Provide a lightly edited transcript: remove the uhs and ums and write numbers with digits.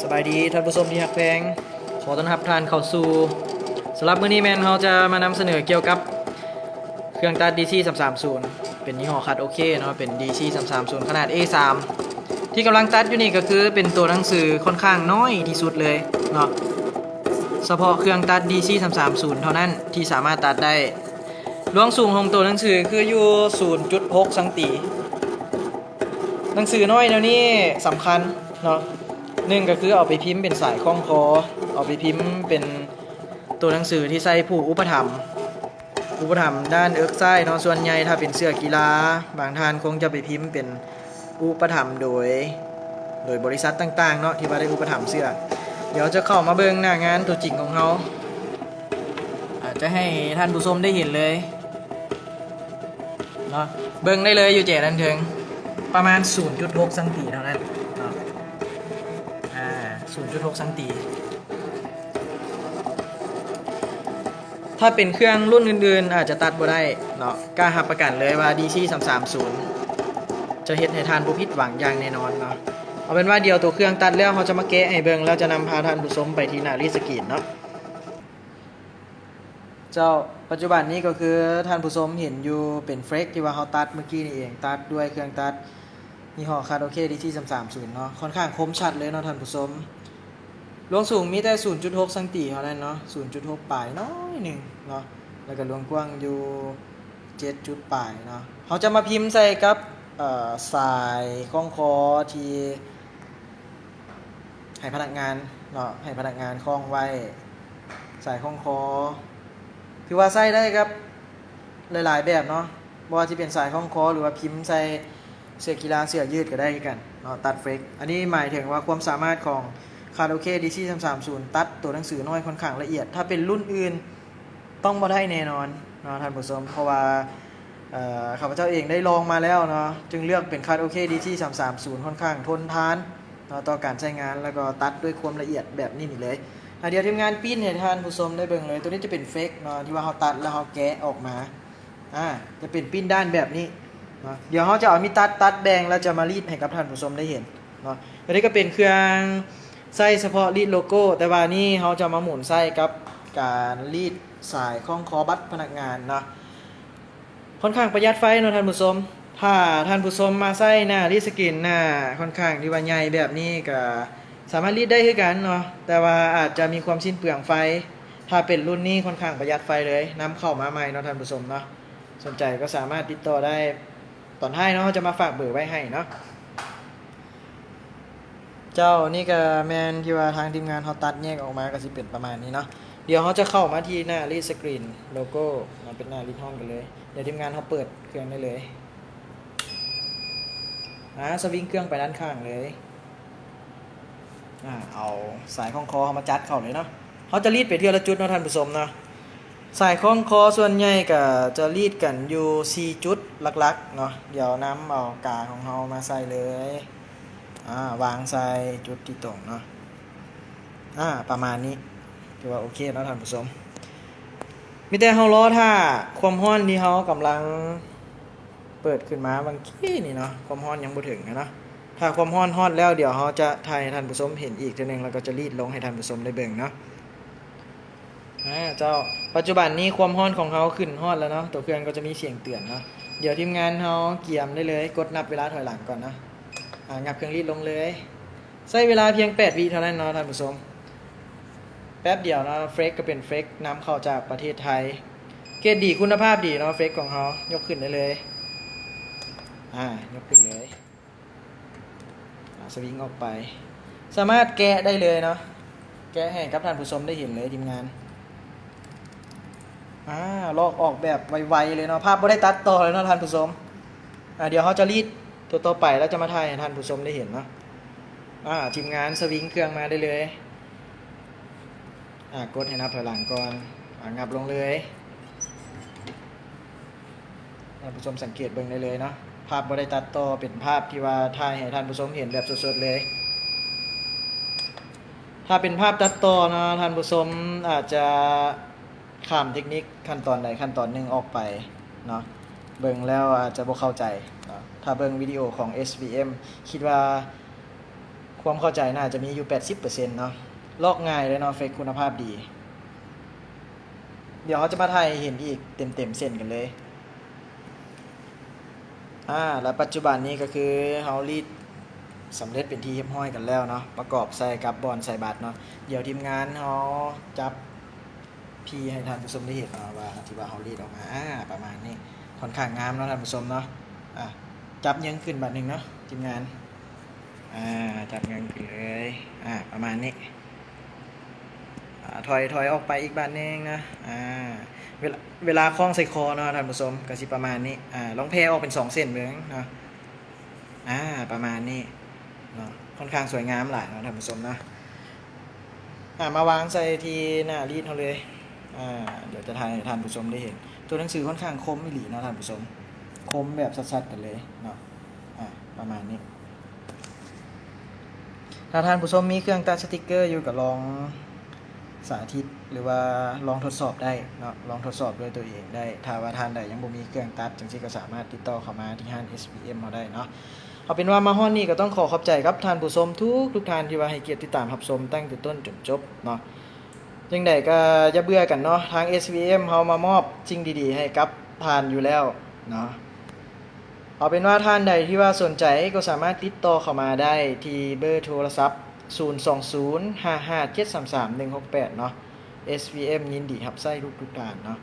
สบายดีท่านผู้ชมที่ฮักแพงขอต้อนรับท่านเข้าสู่สำหรับมื้อนี้แมนเราจะมานำเสนอเกี่ยวกับเครื่องตัด DC 330เป็นยี่ห้อคัดโอเคเนาะเป็น DC 330ขนาด A3 ที่กำลังตัดอยู่นี่ก็คือเป็นตัวหนังสือค่อนข้างน้อยที่สุดเลยเนาะเฉพาะเครื่องตัด DC 330เท่านั้นที่สามารถตัดได้รวงสูงของตัวหนังสือคืออยู่ 0.6 สังตีหนังสือน้อยแล้วนี่สำคัญเนาะหนึ่งก็คือเอาไปพิมพ์เป็นสายคล้องคอเอาไปพิมพ์เป็นตัวหนังสือที่ใส่ผู้อุปถัมภ์ด้านเอิกไส้เนาะส่วนใหญ่ถ้าเป็นเสื้อกีฬาบางท่านคงจะไปพิมพ์เป็นอุปถัมภ์โดยบริษัทต่างๆเนาะที่ว่าได้อุปถัมภ์เสื้อเดี๋ยวจะเข้ามาเบิ่งหน้างานตัวจริงของเขาอาจจะให้ท่านผู้ชมได้เห็นเลยเนาะเบิ่งได้เลยอยู่เจดันเทิงประมาณ 0.6 สังตีเท่านั้นเนาะ0.6 สังตีถ้าเป็นเครื่องรุ่นอื่นๆอาจจะตัดบ่ได้เนาะกล้ารับประกันเลยว่า DC 330จะเฮ็ดให้ท่านผู้ผิดหวังอย่างแน่นอนเนาะเอาเป็นว่าเดี๋ยวตัวเครื่องตัดแล้วเขาจะมาแกะให้เบิ่งแล้วจะนำพาท่านผู้ชมไปที่หน้ารีสกรีนเนาะเจ้าปัจจุบันนี้ก็คือท่านผู้ชมเห็นอยู่เป็นเฟรกที่ว่าเขาตัดเมื่อกี้นี่เองตัดด้วยเครื่องตัดยี่ห้อคาโดเค DC 330เนาะค่อนข้างคมชัดเลยเนาะท่านผู้ชมรวงสูงมีแต่ 0.6 สังตีเท่านั้นเนาะ 0.6 ปลายน้อยหนึ่งเนาะแล้วก็รวงกว้างอยู่7 จุดปลายเนาะเขาจะมาพิมพ์ใส่กับสายคล้องคอที่ให้พนักงานเนาะให้พนักงานคล้องไว้สายคล้องคอคือว่าใส่ได้ครับหลายๆแบบเนาะบ่ว่าที่เป็นสายคล้องคอหรือว่าพิมพ์ใส่เสื้อกีฬาเสื้อยืดก็ได้กันเนาะตัดเฟกอันนี้หมายถึงว่าความสามารถของคาร์โอเค DC 330ตัดตัวหนังสือน้อยค่อนข้างละเอียดถ้าเป็นรุ่นอื่นต้องบ่ได้แน่นอนเนาะท่านผู้ชมเพราะว่าข้าพเจ้าเองได้ลองมาแล้วเนาะจึงเลือกเป็นคาร์โอเค DC 330ค่อนข้างทนทานเนาะต่อการใช้งานแล้วก็ตัดด้วยความละเอียดแบบนี้นี่เลยเดี๋ยวทีมงานปิ้นให้ท่านผู้ชมได้เบิ่งเลยตัวนี้จะเป็นเฟกเนาะที่ว่าเขาตัดแล้วเขาแกะออกมาจะเป็นปิ้นด้านแบบนี้เนาะเดี๋ยวเขาจะเอามีตัดแบ่งแล้วจะมารีดให้กับท่านผู้ชมได้เห็นเนาะตัวนี้ก็เป็นเครื่องไส้เฉพาะรีดโลโก้แต่ว่านี่เขาจะมาหมุนไส้กับการรีดสายคล้องคอบัตรพนักงานเนาะค่อนข้างประหยัดไฟเนาะท่านผู้ชมถ้าท่านผู้ชมมาไส้หน้ารีดสกรีนหน้าค่อนข้างที่ว่าใหญ่แบบนี้ก็สามารถรีดได้คือกันเนาะแต่ว่าอาจจะมีความสิ้นเปลืองไฟถ้าเป็นรุ่นนี้ค่อนข้างประหยัดไฟเลยนำเข้ามาใหม่เนาะท่านผู้ชมเนาะสนใจก็สามารถติดต่อได้ตอนท้ายเนาะจะมาฝากเบอร์ไว้ให้เนาะเจ้านี่ก็แมนที่ว่าทางทีมงานเขาตัดแยกออกมาก็สิเป็นประมาณนี้เนาะเดี๋ยวเขาจะเข้ามาที่หน้ารีดสกรีนโลโก้มันเป็นหน้ารีดห้องกันเลยเดี๋ยวทีมงานเขาเปิดเครื่องได้เลยสวิงเครื่องไปด้านข้างเลยเอาสายคล้องคอเขามาจัดเข้าเลยเนาะเขาจะรีดไปเทีละจุดเนาะท่านผู้ชมเนาะสายคล้องคอส่วนใหญ่ก็จะรีดกันอยู่4จุดหลักๆเนาะเดี๋ยวนำเอากาของเขามาใส่เลยวางใส่จุดที่ตรงเนาะประมาณนี้ถือว่าโอเคเนาะท่านผู้ชมมีแต่เขาล้อถ้าความร้อนที่เขากำลังเปิดขึ้นมาบางทีนี่เนาะความร้อนยังบ่ถึงนะถ้าความร้อนฮอดแล้วเดี๋ยวเขาจะถ่ายให้ท่านผู้ชมเห็นอีกทีนึงแล้วก็จะรีดลงให้ท่านผู้ชมได้เบิ่งเนาะเจ้าปัจจุบันนี้ความร้อนของเขาขึ้นฮอดแล้วเนาะตัวเครื่องก็จะมีเสียงเตือนเนาะเดี๋ยวทีมงานเขาเกี่ยมได้เลยกดนับเวลาถอยหลังก่อนนะงับเครื่องรีดลงเลยใช้เวลาเพียง8วิเท่านั้นเนาะท่านผู้ชมแป๊บเดียวเนาะเฟรกก็เป็นเฟรกนำเข้าจากประเทศไทยเกรดดีคุณภาพดีเนาะเฟรกของเขายกขึ้นได้เลยยกขึ้นเลยสวิงออกไปสามารถแกะได้เลยเนาะแกะให้กับท่านผู้ชมได้เห็นเลยทีมงานลอกออกแบบไวๆเลยเนาะภาพไม่ได้ตัดต่อเลยเนาะท่านผู้ชมเดี๋ยวเขาจะรีดตัวต่อไปแล้วจะมาถ่ายให้ท่านผู้ชมได้เห็นเนาะทีมงานสวิงเครื่องมาได้เลยกดให้นับถอยหลังก่อนงับลงเลยท่านผู้ชมสังเกตเบิ่งได้เลยเนาะภาพไม่ได้ตัดต่อเป็นภาพที่ว่าถ่ายให้ท่านผู้ชมเห็นแบบสดๆเลยถ้าเป็นภาพตัดต่อนะท่านผู้ชมอาจจะข้ามเทคนิคขั้นตอนใดขั้นตอนหนึ่งออกไปเนาะเบิ่งแล้วอาจจะบ่เข้าใจเนาะถ้าเบิ่งวิดีโอของ SVM คิดว่าค ความเข้าใจน่าจะมีอยู่ 80% เนาะลอกง่ายเลยเนาะเฟซคุณภาพดี เดี๋ยวเขาจะมาถ่ายให้เห็นอีกเต็มเส้นกันเลยแล้วปัจจุบันนี้ก็คือเฮารีดสำเร็จเป็นที่เรียบร้อยกันแล้วเนาะประกอบใส่กับบอนใส่บัตรเนาะเดี๋ยวทีมงานเฮาจับพีให้ท่านผู้ชมได้เห็นว่าที่ว่าเฮารีดออกมาประมาณนี้ค่อนข้างงามเนาะท่านผู้ชมเนาะจับยังขึ้นบัตรหนึ่งเนาะทีมงานจับยังขึ้นเลยประมาณนี้ถอยออกไปอีกบัตรหนึ่งนะเวลาคล้องใส่คอเนาะท่านผู้ชมก็สิประมาณนี้ลองแพร่ออกเป็น2เส้นเบื้องเนาะประมาณนี้เนาะค่อนข้างสวยงามหลายเนาะท่านผู้ชมนะมาวางใส่ที่หน้ารีดเขาเลยเดี๋ยวจะถ่ายให้ท่านผู้ชมได้เห็นตัวหนังสือค่อนข้างคมไม่หลีเนาะท่านผู้ชมคมแบบชัดๆกันเลยเนาะประมาณนี้ถ้าท่านผู้ชมมีเครื่องตัดสติกเกอร์อยู่ก็ลองสาธิตหรือว่าลองทดสอบได้เนาะลองทดสอบด้วยตัวเองได้ถ้าว่าท่านใดยังบ่มีเครื่องตัดจังซี่ก็สามารถติดต่อเข้ามาที่ห้าง SVM เราได้เนาะเอาเป็นว่ามาฮอดนี้ก็ต้องขอขอบใจครับท่านผู้ชมทุกท่านที่ว่าให้เกียรติติดตามรับชมตั้งแต่ต้นจนจบเนาะจังใดก็อย่าเบื่อกันเนาะทาง SVM เฮามามอบสิ่งดีๆให้กับท่านอยู่แล้วเนาะเอาเป็นว่าท่านใดที่ว่าสนใจก็สามารถติดต่อเข้ามาได้ที่เบอร์โทรศัพท์02055733168เนาะ SVM ยินดีรับใช้ทุกท่านเนาะ